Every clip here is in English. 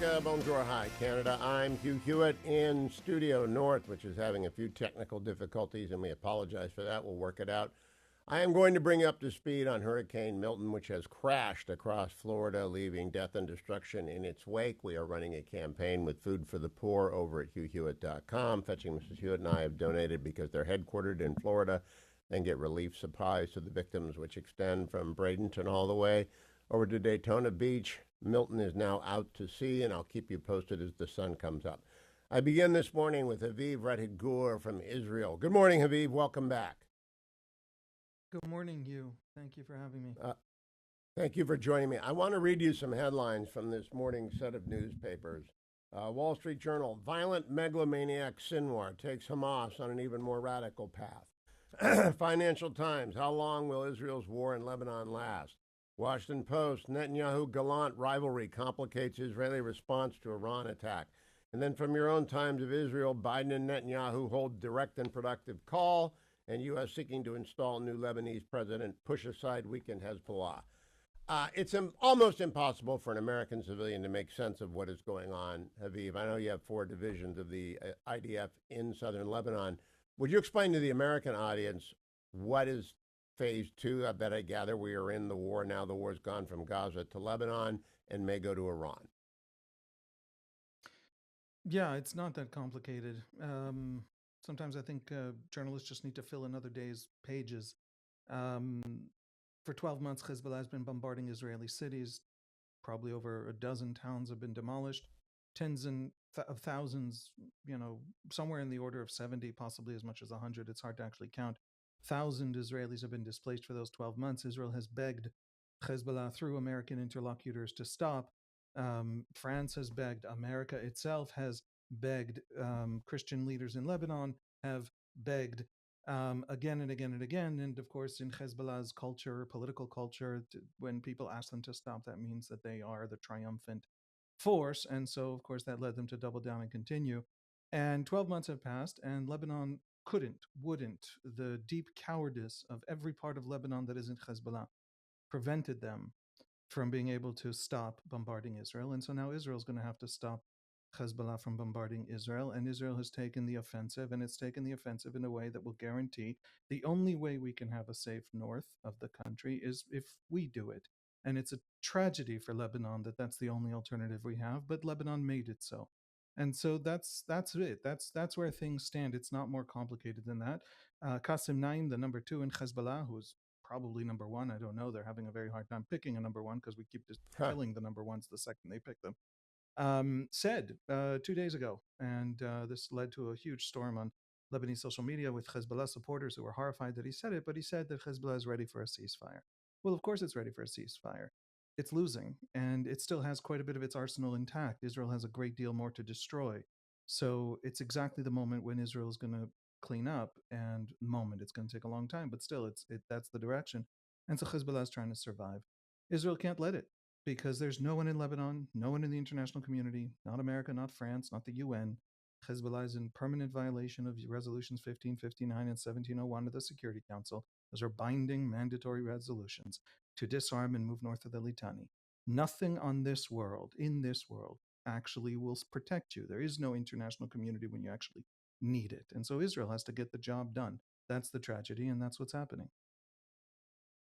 America, bonjour, hi, Canada. I'm Hugh Hewitt in Studio North, which is having a few technical difficulties, and we apologize for that. We'll work it out. I am going to bring you up to speed on Hurricane Milton, which has crashed across Florida, leaving death and destruction in its wake. We are running a campaign with Food for the Poor over at HughHewitt.com. Fetching Mrs. Hewitt and I have donated because they're headquartered in Florida and get relief supplies to the victims, which extend from Bradenton all the way over to Daytona Beach. Milton is now out to sea, and I'll keep you posted as the sun comes up. I begin this morning with Haviv Rettig from Israel. Good morning, Haviv. Welcome back. Good morning, Hugh. Thank you for having me. Thank you for joining me. I want to read you some headlines from this morning's set of newspapers. Wall Street Journal, violent megalomaniac Sinwar takes Hamas on an even more radical path. Financial Times, how long will Israel's war in Lebanon last? Washington Post, Netanyahu-Gallant rivalry complicates Israeli response to Iran attack. And then from your own Times of Israel, Biden and Netanyahu hold direct and productive call, and U.S. seeking to install new Lebanese president, push aside weakened Hezbollah. It's almost impossible for an American civilian to make sense of what is going on, Haviv. I know you have 4 divisions of the IDF in southern Lebanon. Would you explain to the American audience what is Phase 2? I bet I gather we are in the war now. The war's gone from Gaza to Lebanon and may go to Iran. Yeah, it's not that complicated. Sometimes I think journalists just need to fill another day's pages. For 12 months, Hezbollah has been bombarding Israeli cities. Probably over a dozen towns have been demolished. Tens of thousands, somewhere in the order of 70, possibly as much as 100. It's hard to actually count. 1,000 Israelis have been displaced for those 12 months. Israel has begged Hezbollah through American interlocutors to stop. France has begged. America itself has begged. Christian leaders in Lebanon have begged again and again and again. And of course, in Hezbollah's culture, political culture, when people ask them to stop, that means that they are the triumphant force. And so, of course, that led them to double down and continue. And 12 months have passed, and Lebanon wouldn't. The deep cowardice of every part of Lebanon that isn't Hezbollah prevented them from being able to stop bombarding Israel. And so now Israel's going to have to stop Hezbollah from bombarding Israel. And Israel has taken the offensive, and it's taken the offensive in a way that will guarantee the only way we can have a safe north of the country is if we do it. And it's a tragedy for Lebanon that that's the only alternative we have, but Lebanon made it so. And so that's it. That's where things stand. It's not more complicated than that. Qasim Naim, the number 2 in Hezbollah, who's probably number 1. I don't know. They're having a very hard time picking a number 1 because we keep just killing the number 1s the second they pick them. Said 2 days ago, and this led to a huge storm on Lebanese social media with Hezbollah supporters who were horrified that he said it, but he said that Hezbollah is ready for a ceasefire. Well, of course it's ready for a ceasefire. It's losing, and it still has quite a bit of its arsenal intact. Israel has a great deal more to destroy. So it's exactly the moment when Israel is going to clean up, and it's going to take a long time, but still, that's the direction. And so Hezbollah is trying to survive. Israel can't let it, because there's no one in Lebanon, no one in the international community, not America, not France, not the UN. Hezbollah is in permanent violation of resolutions 1559 and 1701 of the Security Council. Those are binding, mandatory resolutions to disarm and move north of the Litani. Nothing in this world, actually will protect you. There is no international community when you actually need it. And so Israel has to get the job done. That's the tragedy, and that's what's happening.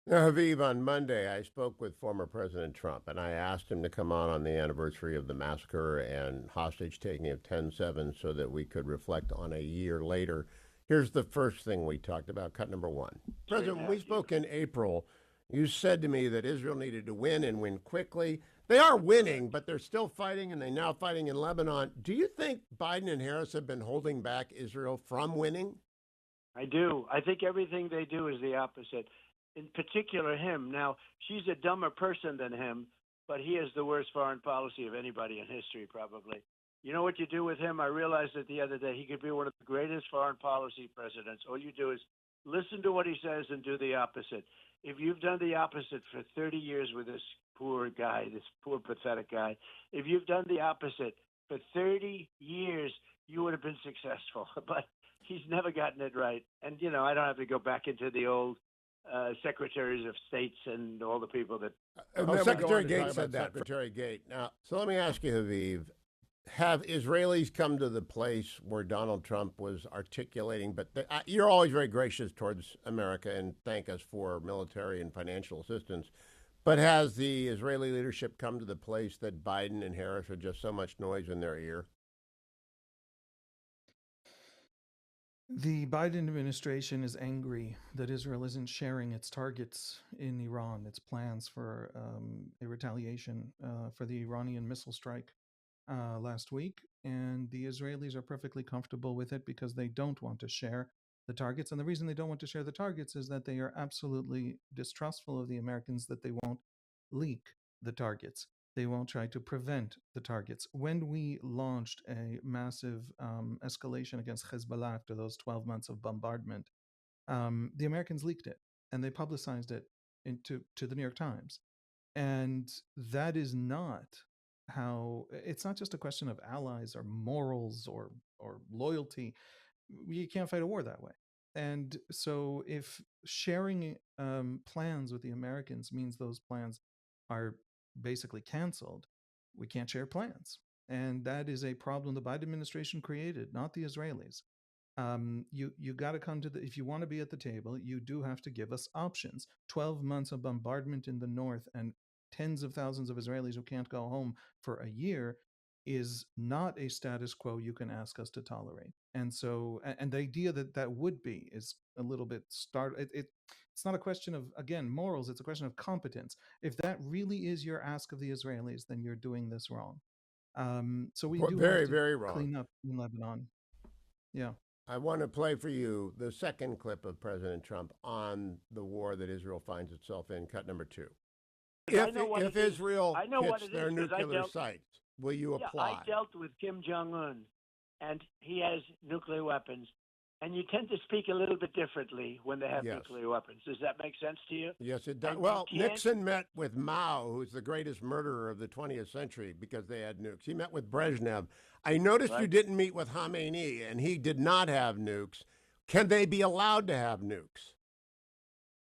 Now, Haviv, on Monday, I spoke with former President Trump, and I asked him to come on the anniversary of the massacre and hostage-taking of 10/7 so that we could reflect on a year later. Here's the first thing we talked about, cut number 1. President, when we spoke in April, you said to me that Israel needed to win and win quickly. They are winning, but they're still fighting, and they're now fighting in Lebanon. Do you think Biden and Harris have been holding back Israel from winning? I do. I think everything they do is the opposite. In particular, him. Now, she's a dumber person than him, but he has the worst foreign policy of anybody in history, probably. You know what you do with him? I realized it the other day. He could be one of the greatest foreign policy presidents. All you do is listen to what he says and do the opposite. If you've done the opposite for 30 years with this poor guy, this poor, pathetic guy, if you've done the opposite for 30 years, you would have been successful. But he's never gotten it right. And, I don't have to go back into the old secretaries of states and all the people that. And are then Secretary we go on to Gates talk said about that. Secretary Gate. Now, so let me ask you, Haviv, have Israelis come to the place where Donald Trump was articulating? But you're always very gracious towards America and thank us for military and financial assistance. But has the Israeli leadership come to the place that Biden and Harris are just so much noise in their ear? The Biden administration is angry that Israel isn't sharing its targets in Iran, its plans for a retaliation for the Iranian missile strike last week. And the Israelis are perfectly comfortable with it because they don't want to share the targets. And the reason they don't want to share the targets is that they are absolutely distrustful of the Americans, that they won't leak the targets. They won't try to prevent the targets. When we launched a massive escalation against Hezbollah after those 12 months of bombardment, the Americans leaked it and they publicized it to the New York Times. And that is not how, it's not just a question of allies or morals or loyalty. You can't fight a war that way. And so if sharing plans with the Americans means those plans are basically canceled, we can't share plans. And that is a problem the Biden administration created, not the Israelis. You got to come to the, if you want to be at the table, you do have to give us options. 12 months of bombardment in the north and tens of thousands of Israelis who can't go home for a year is not a status quo you can ask us to tolerate. And so, and the idea that that would be is a little bit it's not a question of, again, morals, it's a question of competence. If that really is your ask of the Israelis, then you're doing this wrong. So we do have Very, to very wrong. clean up in Lebanon. Yeah. I want to play for you the second clip of President Trump on the war that Israel finds itself in, cut number 2. If Israel hits their nuclear sites, will you apply? I dealt with Kim Jong-un, and he has nuclear weapons. And you tend to speak a little bit differently when they have nuclear weapons. Does that make sense to you? Yes, it does. Well, Nixon met with Mao, who's the greatest murderer of the 20th century, because they had nukes. He met with Brezhnev. I noticed you didn't meet with Khamenei, and he did not have nukes. Can they be allowed to have nukes?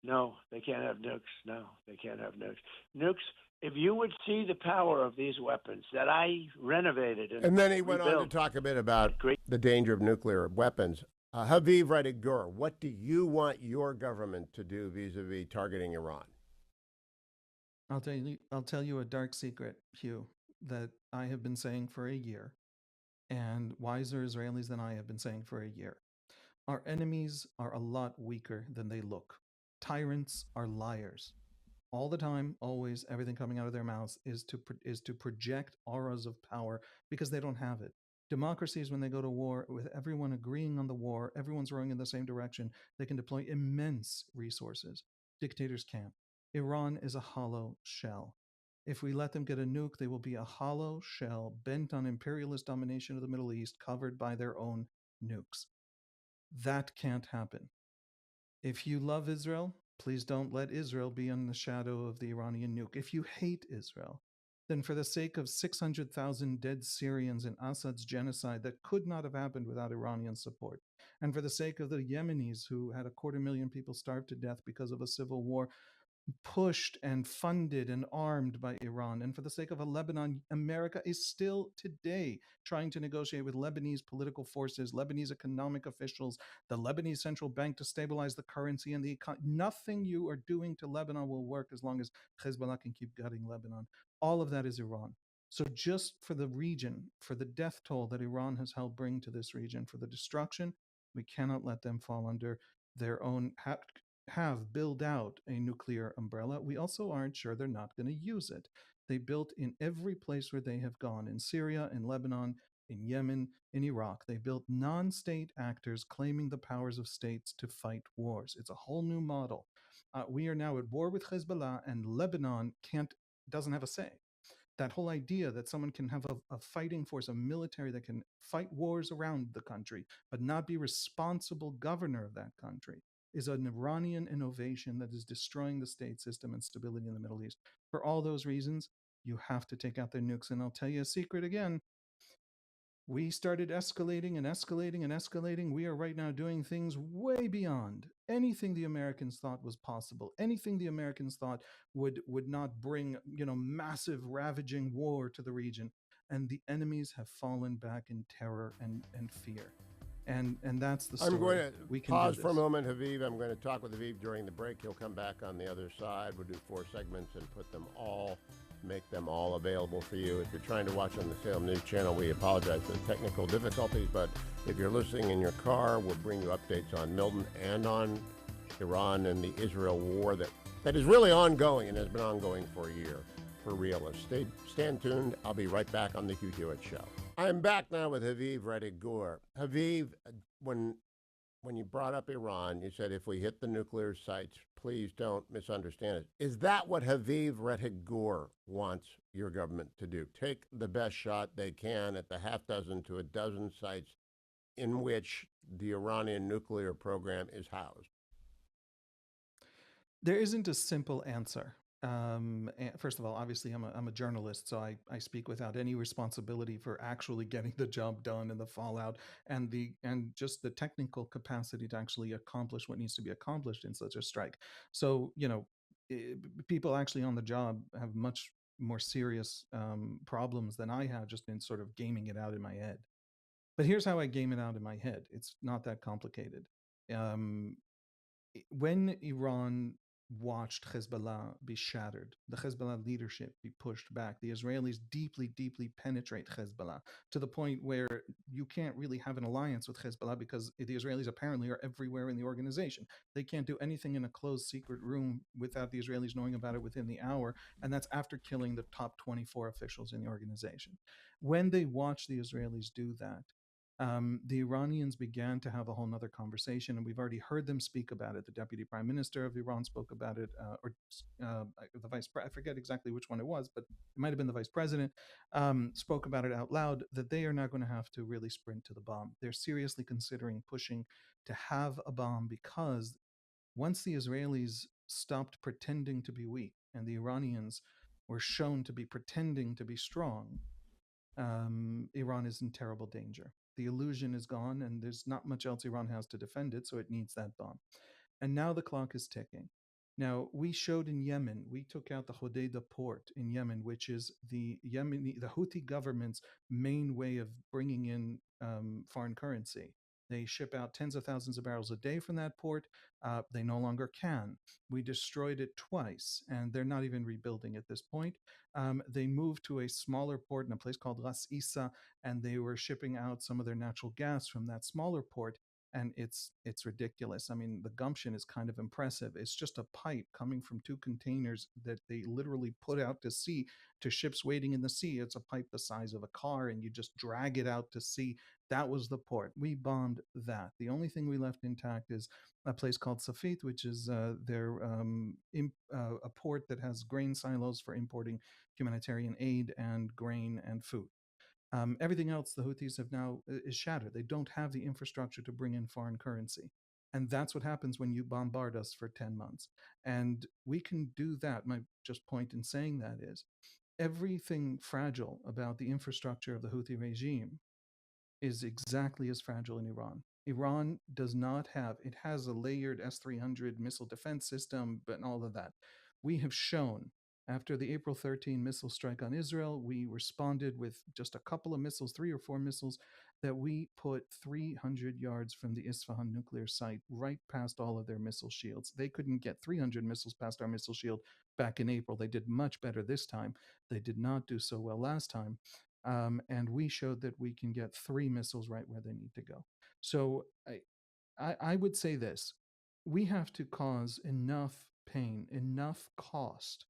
No, they can't have nukes. No, they can't have nukes. Nukes, if you would see the power of these weapons that I renovated. And then he went on to talk a bit about the danger of nuclear weapons. Haviv, Rettig, what do you want your government to do vis-a-vis targeting Iran? I'll tell you a dark secret, Hugh, that I have been saying for a year, and wiser Israelis than I have been saying for a year. Our enemies are a lot weaker than they look. Tyrants are liars. All the time, always, everything coming out of their mouths is to project auras of power because they don't have it. Democracies, when they go to war, with everyone agreeing on the war, everyone's rowing in the same direction, they can deploy immense resources. Dictators can't. Iran is a hollow shell. If we let them get a nuke, they will be a hollow shell bent on imperialist domination of the Middle East, covered by their own nukes. That can't happen. If you love Israel, please don't let Israel be in the shadow of the Iranian nuke. If you hate Israel, then for the sake of 600,000 dead Syrians in Assad's genocide that could not have happened without Iranian support, and for the sake of the Yemenis who had 250,000 people starve to death because of a civil war, pushed and funded and armed by Iran. And for the sake of a Lebanon, America is still today trying to negotiate with Lebanese political forces, Lebanese economic officials, the Lebanese central bank to stabilize the currency and the economy. Nothing you are doing to Lebanon will work as long as Hezbollah can keep gutting Lebanon. All of that is Iran. So just for the region, for the death toll that Iran has helped bring to this region, for the destruction, we cannot let them fall under their own have built out a nuclear umbrella. We also aren't sure they're not going to use it. They built in every place where they have gone, in Syria, in Lebanon, in Yemen, in Iraq. They built non-state actors claiming the powers of states to fight wars. It's a whole new model. We are now at war with Hezbollah, and Lebanon doesn't have a say. That whole idea that someone can have a fighting force, a military that can fight wars around the country, but not be responsible governor of that country, is an Iranian innovation that is destroying the state system and stability in the Middle East. For all those reasons, you have to take out their nukes. And I'll tell you a secret again. We started escalating and escalating and escalating. We are right now doing things way beyond anything the Americans thought was possible, anything the Americans thought would not bring, massive ravaging war to the region. And the enemies have fallen back in terror and fear. And that's the I'm going story. to We can pause do for a this. moment, Haviv. I'm going to talk with Haviv during the break. He'll come back on the other side. We'll do 4 segments and make them all available for you. If you're trying to watch on the Salem News Channel, we apologize for the technical difficulties, but if you're listening in your car, we'll bring you updates on Milton and on Iran and the Israel war that is really ongoing and has been ongoing for a year. For realists. Stand tuned. I'll be right back on the Hugh Hewitt Show. I'm back now with Haviv Rettig. Haviv, when you brought up Iran, you said if we hit the nuclear sites, please don't misunderstand it. Is that what Haviv Rettig wants your government to do? Take the best shot they can at the half dozen to a dozen sites in which the Iranian nuclear program is housed? There isn't a simple answer. First of all, obviously, I'm a journalist, so I speak without any responsibility for actually getting the job done and the fallout and just the technical capacity to actually accomplish what needs to be accomplished in such a strike. So people actually on the job have much more serious problems than I have just in sort of gaming it out in my head. But here's how I game it out in my head. It's not that complicated. Um, when Iran watched Hezbollah be shattered, the Hezbollah leadership be pushed back, the Israelis deeply, deeply penetrate Hezbollah to the point where you can't really have an alliance with Hezbollah because the Israelis apparently are everywhere in the organization. They can't do anything in a closed secret room without the Israelis knowing about it within the hour, and that's after killing the top 24 officials in the organization. When they watch the Israelis do that, the Iranians began to have a whole nother conversation, and we've already heard them speak about it. The deputy prime minister of Iran spoke about it, or the I forget exactly which one it was, but it might have been the vice president, spoke about it out loud, that they are not going to have to really sprint to the bomb. They're seriously considering pushing to have a bomb because once the Israelis stopped pretending to be weak and the Iranians were shown to be pretending to be strong, Iran is in terrible danger. The illusion is gone, and there's not much else Iran has to defend it, so it needs that bomb. And now the clock is ticking. Now, we showed in Yemen, we took out the Hodeidah port in Yemen, which is the Houthi government's main way of bringing in foreign currency. They ship out tens of thousands of barrels a day from that port. They no longer can. We destroyed it twice, and they're not even rebuilding at this point. They moved to a smaller port in a place called Ras Isa, and they were shipping out some of their natural gas from that smaller port. And it's ridiculous. I mean, the gumption is kind of impressive. It's just a pipe coming from 2 containers that they literally put out to sea to ships waiting in the sea. It's a pipe the size of a car, and you just drag it out to sea. That was the port. We bombed that. The only thing we left intact is a place called Safit, which is a port that has grain silos for importing humanitarian aid and grain and food. Everything else, the Houthis have now is shattered. They don't have the infrastructure to bring in foreign currency. And that's what happens when you bombard us for 10 months. And we can do that. My just point in saying that is everything fragile about the infrastructure of the Houthi regime is exactly as fragile in Iran. Iran does not have, it has a layered S-300 missile defense system, but all of that. We have shown after the April 13 missile strike on Israel, we responded with just a couple of missiles, 3 or 4 missiles, that we put 300 yards from the Isfahan nuclear site, right past all of their missile shields. They couldn't get 300 missiles past our missile shield back in April. They did much better this time. They did not do so well last time. And we showed that we can get 3 missiles right where they need to go. So I would say this: we have to cause enough pain, enough cost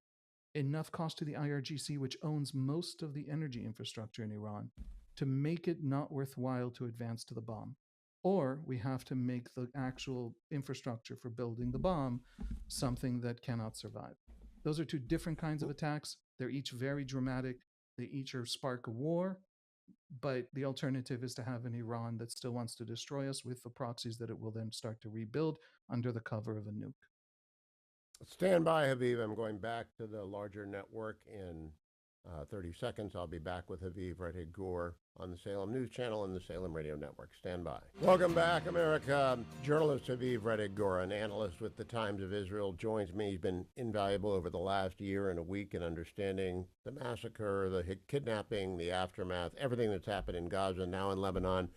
to the IRGC, which owns most of the energy infrastructure in Iran, to make it not worthwhile to advance to the bomb. Or we have to make the actual infrastructure for building the bomb something that cannot survive. Those are 2 different kinds of attacks. They're each very dramatic. They each are spark a war, but the alternative is to have an Iran that still wants to destroy us with the proxies that it will then start to rebuild under the cover of a nuke. Stand by, Haviv. I'm going back to the larger network in 30 seconds. I'll be back with Haviv Rettig on the Salem News Channel and the Salem Radio Network. Stand by. Welcome back, America. Journalist Haviv Rettig, an analyst with the Times of Israel, joins me. He's been invaluable over the last year and a week in understanding the massacre, the kidnapping, the aftermath, everything that's happened in Gaza, now in Lebanon.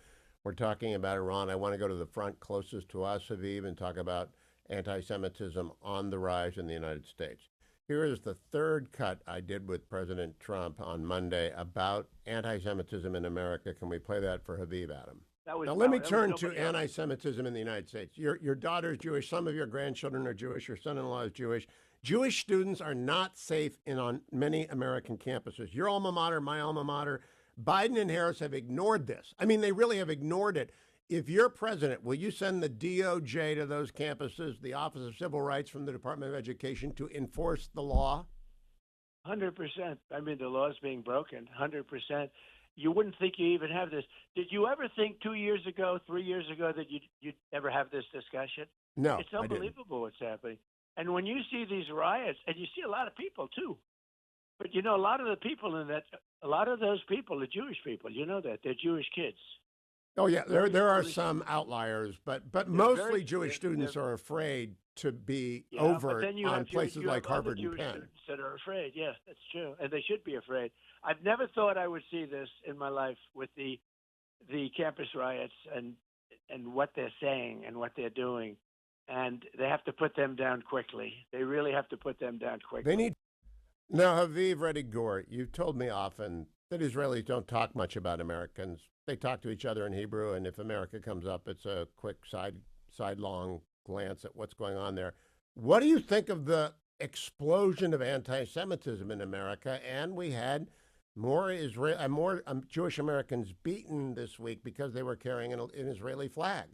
We're talking about Iran. I want to go to the front closest to us, Haviv, and talk about anti-Semitism on the rise in the United States. Here is the third cut I did with President Trump on Monday about anti-Semitism in America. Can we play that for Haviv, Adam? Now, let me turn to anti-Semitism in the United States. Your daughter's Jewish. Some of your grandchildren are Jewish. Your son-in-law is Jewish. Jewish students are not safe on many American campuses. Your alma mater, my alma mater. Biden and Harris have ignored this. I mean, they really have ignored it. If you're president, will you send the DOJ to those campuses, the Office of Civil Rights from the Department of Education, to enforce the law? 100%. I mean, the law is being broken. 100%. You wouldn't think you even have this. Did you ever think 2 years ago, 3 years ago, that you'd ever have this discussion? No, it's unbelievable what's happening. And when you see these riots, and you see a lot of people too, but you know, a lot of the people in that, a lot of those people are Jewish people. You know that they're Jewish kids. Oh yeah, there are some outliers, but mostly Jewish students are afraid to be overt on places like Harvard and Penn. Students that are afraid. Yes, that's true, and they should be afraid. I've never thought I would see this in my life with the campus riots and what they're saying and what they're doing, and they have to put them down quickly. They really have to put them down quickly. They need. Now, Haviv Rettig, you've told me often that Israelis don't talk much about Americans. They talk to each other in Hebrew, and if America comes up, it's a quick sidelong glance at what's going on there. What do you think of the explosion of anti-Semitism in America? And we had more Jewish Americans beaten this week because they were carrying an Israeli flag.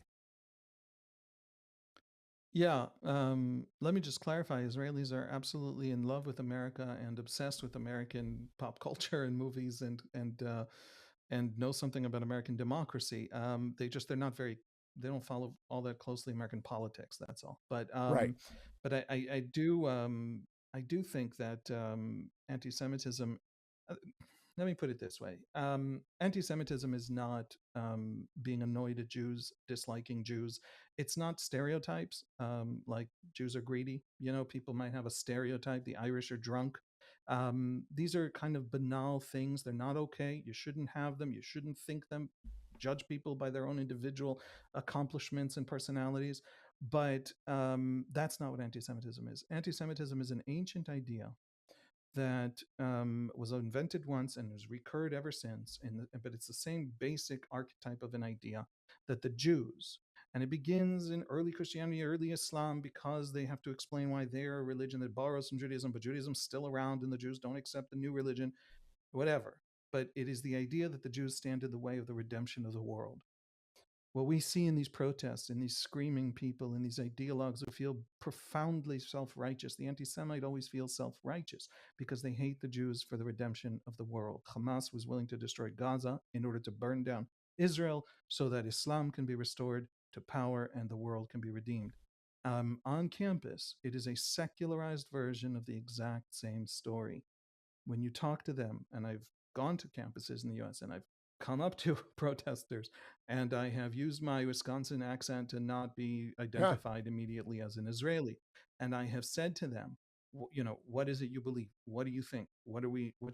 Yeah, let me just clarify. Israelis are absolutely in love with America and obsessed with American pop culture and movies and know something about American democracy. They don't follow all that closely American politics. That's all. But right. But I do think that anti-Semitism. Let me put it this way. Anti-Semitism is not being annoyed at Jews, disliking Jews. It's not stereotypes, like Jews are greedy. You know, people might have a stereotype, the Irish are drunk. These are kind of banal things. They're not okay. You shouldn't have them. You shouldn't think them. Judge people by their own individual accomplishments and personalities. But that's not what anti-Semitism is. Anti-Semitism is an ancient idea that was invented once and has recurred ever since. But it's the same basic archetype of an idea that the Jews, and it begins in early Christianity, early Islam, because they have to explain why they're a religion that borrows from Judaism, but Judaism's still around and the Jews don't accept the new religion, whatever. But it is the idea that the Jews stand in the way of the redemption of the world. What we see in these protests, in these screaming people, in these ideologues who feel profoundly self-righteous, the anti-Semite always feels self-righteous because they hate the Jews for the redemption of the world. Hamas was willing to destroy Gaza in order to burn down Israel so that Islam can be restored to power and the world can be redeemed. On campus, it is a secularized version of the exact same story. When you talk to them, and I've gone to campuses in the US and I've come up to protesters and I have used my Wisconsin accent to not be identified immediately as an Israeli. And I have said to them, you know, what is it you believe? What do you think? What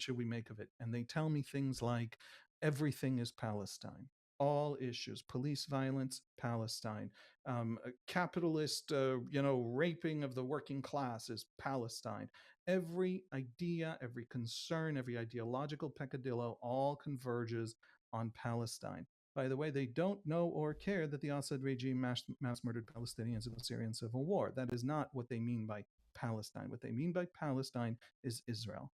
should we make of it? And they tell me things like everything is Palestine. All issues, police violence, Palestine, capitalist, raping of the working class is Palestine. Every idea, every concern, every ideological peccadillo all converges on Palestine. By the way, they don't know or care that the Assad regime mass murdered Palestinians in the Syrian civil war. That is not what they mean by Palestine. What they mean by Palestine is Israel.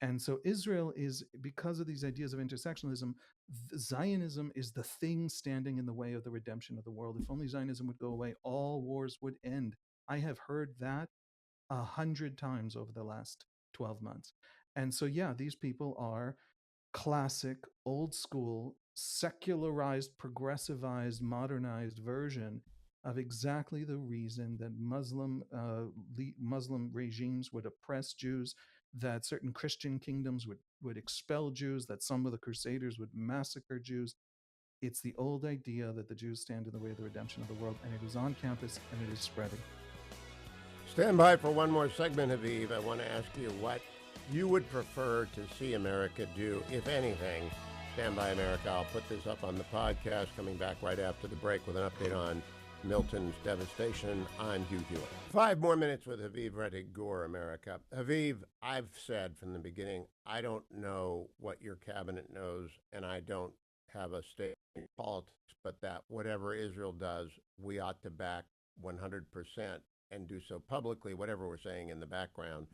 And so Israel is, because of these ideas of intersectionalism, Zionism is the thing standing in the way of the redemption of the world. If only Zionism would go away, all wars would end. I have heard that 100 times over the last 12 months. And so, yeah, these people are classic, old school, secularized, progressivized, modernized version of exactly the reason that Muslim regimes would oppress Jews, that certain Christian kingdoms would expel Jews, that some of the Crusaders would massacre Jews. It's the old idea that the Jews stand in the way of the redemption of the world, and it is on campus and it is spreading. Stand by for one more segment, Haviv. I want to ask you what you would prefer to see America do, if anything. Stand by, America. I'll put this up on the podcast, coming back right after the break with an update on Milton's devastation on Hugh Hewitt. 5 more minutes with Haviv Rettig, Gore, America. Haviv, I've said from the beginning, I don't know what your cabinet knows, and I don't have a stake in politics, but that whatever Israel does, we ought to back 100% and do so publicly. Whatever we're saying in the background,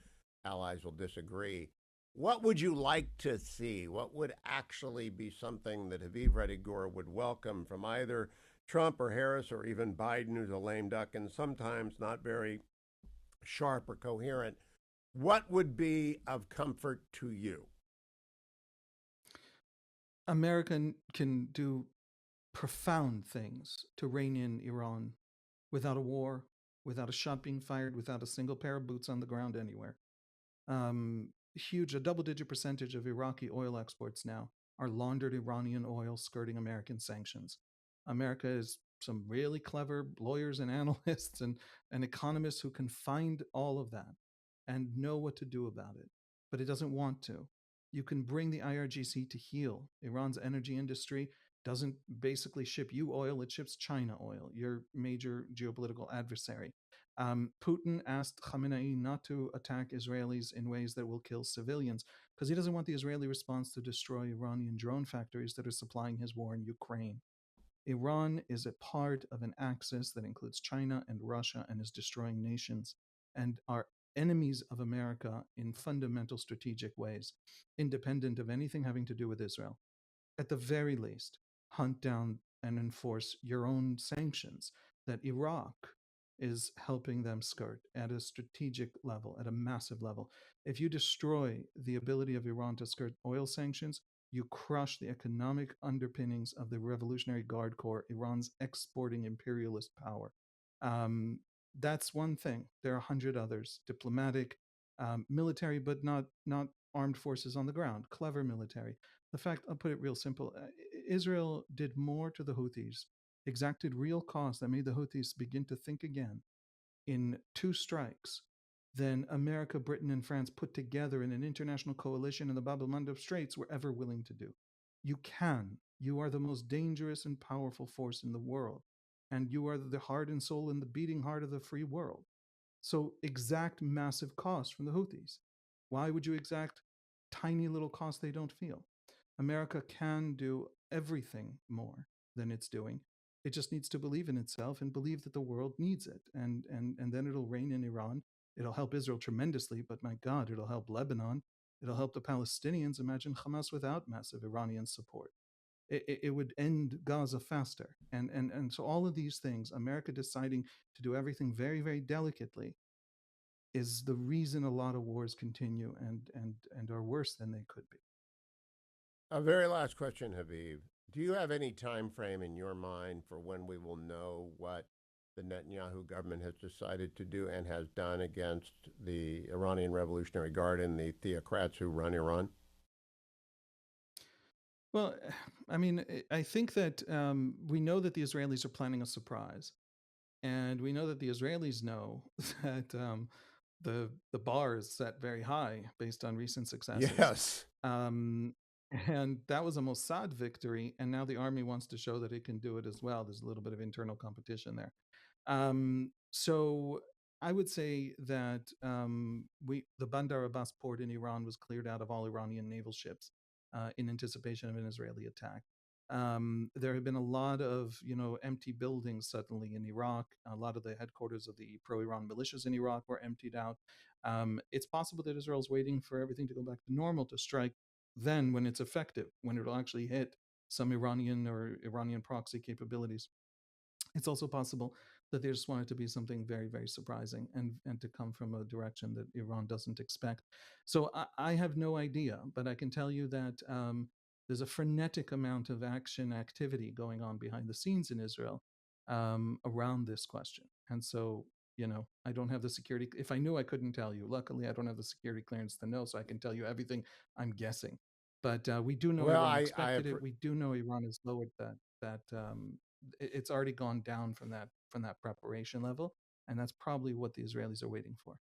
allies will disagree. What would you like to see? What would actually be something that Haviv Rettig Gore would welcome from either Trump or Harris or even Biden, who's a lame duck and sometimes not very sharp or coherent? What would be of comfort to you? America can do profound things to rein in Iran without a war, without a shot being fired, without a single pair of boots on the ground anywhere. A double-digit percentage of Iraqi oil exports now are laundered Iranian oil skirting American sanctions. America is some really clever lawyers and analysts and economists who can find all of that and know what to do about it, but it doesn't want to. You can bring the IRGC to heel. Iran's energy industry doesn't basically ship you oil, it ships China oil, your major geopolitical adversary. Putin asked Khamenei not to attack Israelis in ways that will kill civilians because he doesn't want the Israeli response to destroy Iranian drone factories that are supplying his war in Ukraine. Iran is a part of an axis that includes China and Russia and is destroying nations and are enemies of America in fundamental strategic ways, independent of anything having to do with Israel. At the very least, hunt down and enforce your own sanctions that Iraq is helping them skirt at a strategic level, at a massive level. If you destroy the ability of Iran to skirt oil sanctions, you crush the economic underpinnings of the Revolutionary Guard Corps, Iran's exporting imperialist power. That's one thing. There are 100 others: diplomatic, military, but not armed forces on the ground, clever military. The fact, I'll put it real simple, Israel did more to the Houthis, exacted real costs that made the Houthis begin to think again in 2 strikes than America, Britain, and France put together in an international coalition in the Bab el-Mandeb Straits were ever willing to do. You can. You are the most dangerous and powerful force in the world, and you are the heart and soul and the beating heart of the free world. So exact massive costs from the Houthis. Why would you exact tiny little costs they don't feel? America can do everything more than it's doing. It just needs to believe in itself and believe that the world needs it. And then it'll reign in Iran. It'll help Israel tremendously, but my God, it'll help Lebanon. It'll help the Palestinians. Imagine Hamas without massive Iranian support. It would end Gaza faster. And so all of these things, America deciding to do everything very, very delicately, is the reason a lot of wars continue and are worse than they could be. A very last question, Haviv. Do you have any time frame in your mind for when we will know what the Netanyahu government has decided to do and has done against the Iranian Revolutionary Guard and the theocrats who run Iran? Well, I mean, I think that we know that the Israelis are planning a surprise. And we know that the Israelis know that the bar is set very high based on recent successes. Yes. And that was a Mossad victory, and now the army wants to show that it can do it as well. There's a little bit of internal competition there. So I would say that the Bandar Abbas port in Iran was cleared out of all Iranian naval ships in anticipation of an Israeli attack. There have been a lot of empty buildings suddenly in Iraq. A lot of the headquarters of the pro-Iran militias in Iraq were emptied out. It's possible that Israel's waiting for everything to go back to normal to strike then when it's effective, when it'll actually hit some Iranian proxy capabilities. It's also possible that they just want it to be something very, very surprising and to come from a direction that Iran doesn't expect. So I have no idea, but I can tell you that there's a frenetic amount of activity going on behind the scenes in Israel around this question. And so I don't have the security. If I knew, I couldn't tell you. Luckily, I don't have the security clearance to know, so I can tell you everything. I'm guessing, but we do know Well, Iran expected it. We do know Iran has lowered it's already gone down from that preparation level, and that's probably what the Israelis are waiting for.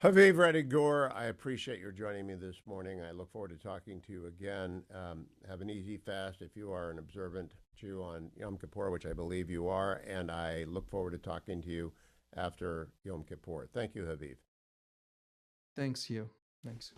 Haviv Rettig, I appreciate your joining me this morning. I look forward to talking to you again. Have an easy fast if you are an observant Jew on Yom Kippur, which I believe you are, and I look forward to talking to you after Yom Kippur. Thank you, Haviv. Thanks, Hugh. Thanks.